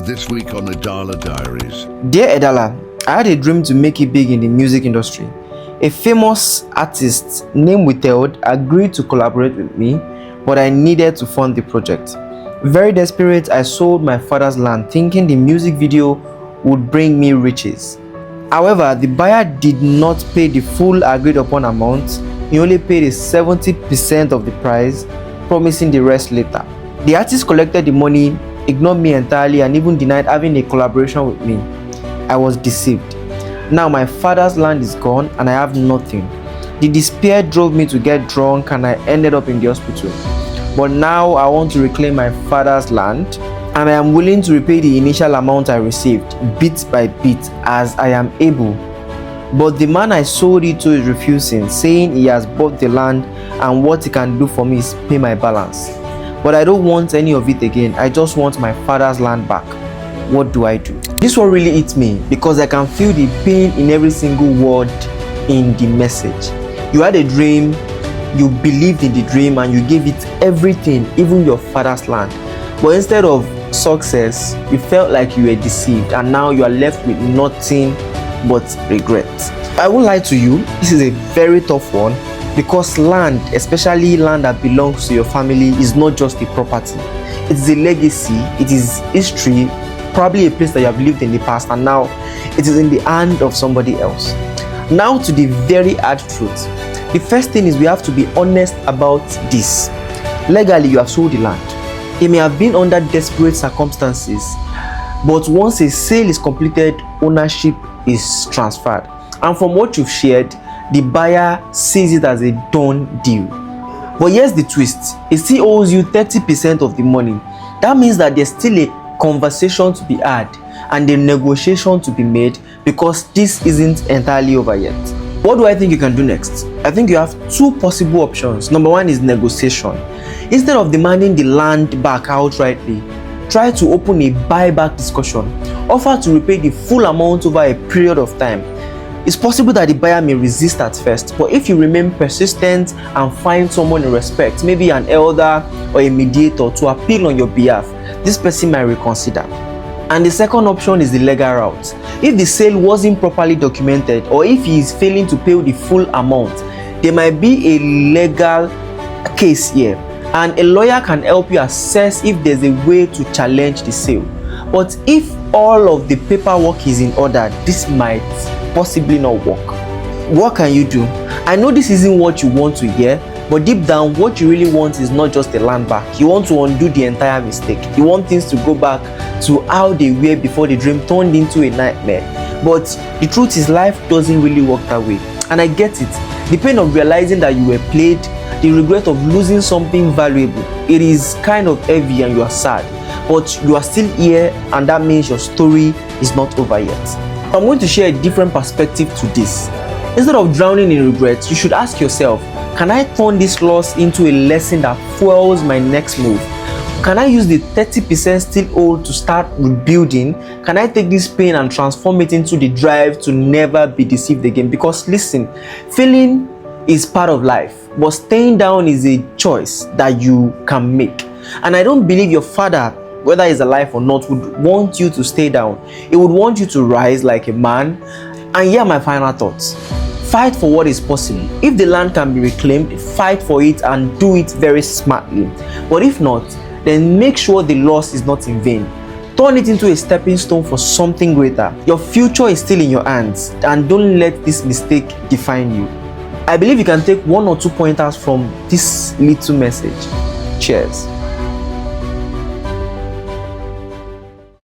This week on Edala Diaries. Dear Edala, I had a dream to make it big in the music industry. A famous artist named Withheld agreed to collaborate with me, but I needed to fund the project. Very desperate, I sold my father's land thinking the music video would bring me riches. However, the buyer did not pay the full agreed upon amount. He only paid 70% of the price, promising the rest later. The artist collected the money, ignored me entirely, and even denied having a collaboration with me. I was deceived. Now my father's land is gone and I have nothing. The despair drove me to get drunk and I ended up in the hospital. But now I want to reclaim my father's land and I am willing to repay the initial amount I received, bit by bit, as I am able. But the man I sold it to is refusing, saying he has bought the land and what he can do for me is pay my balance. But I don't want any of it again. I just want my father's land back. What do I do? This one really hits me because I can feel the pain in every single word in the message. You had a dream, you believed in the dream, and you gave it everything, even your father's land. But instead of success, you felt like you were deceived, and now you are left with nothing but regret. I won't lie to you, this is a very tough one because land, especially land that belongs to your family, is not just a property. It's a legacy, it is history, probably a place that you have lived in the past, and now it is in the hand of somebody else. Now to the very hard truth. The first thing is we have to be honest about this. Legally, you have sold the land. It may have been under desperate circumstances, but once a sale is completed, ownership is transferred. And from what you've shared, the buyer sees it as a done deal. But here's the twist. He still owes you 30% of the money. That means that there's still a conversation to be had and a negotiation to be made because this isn't entirely over yet. What do I think you can do next? I think you have two possible options. Number one is negotiation. Instead of demanding the land back outrightly, try to open a buyback discussion. Offer to repay the full amount over a period of time. It's possible that the buyer may resist at first, but if you remain persistent and find someone in respect, maybe an elder or a mediator to appeal on your behalf, this person might reconsider. And the second option is the legal route. If the sale wasn't properly documented or if he is failing to pay the full amount, there might be a legal case here and a lawyer can help you assess if there's a way to challenge the sale. But if all of the paperwork is in order, this might possibly not work. What can you do? I know this isn't what you want to hear, but deep down what you really want is not just the land back. You want to undo the entire mistake. You want things to go back to how they were before the dream turned into a nightmare. But the truth is life doesn't really work that way, and I get it. The pain of realizing that you were played, the regret of losing something valuable, it is kind of heavy and you are sad, but you are still here and that means your story is not over yet. I'm going to share a different perspective to this. Instead of drowning in regrets, you should ask yourself, can I turn this loss into a lesson that fuels my next move? Can I use the 30% still owed to start rebuilding? Can I take this pain and transform it into the drive to never be deceived again? Because listen, failing is part of life, but staying down is a choice that you can make. And I don't believe your father, whether he's alive or not, would want you to stay down. He would want you to rise like a man. And here are my final thoughts. Fight for what is possible. If the land can be reclaimed, fight for it and do it very smartly. But if not, then make sure the loss is not in vain. Turn it into a stepping stone for something greater. Your future is still in your hands, and don't let this mistake define you. I believe you can take one or two pointers from this little message. Cheers.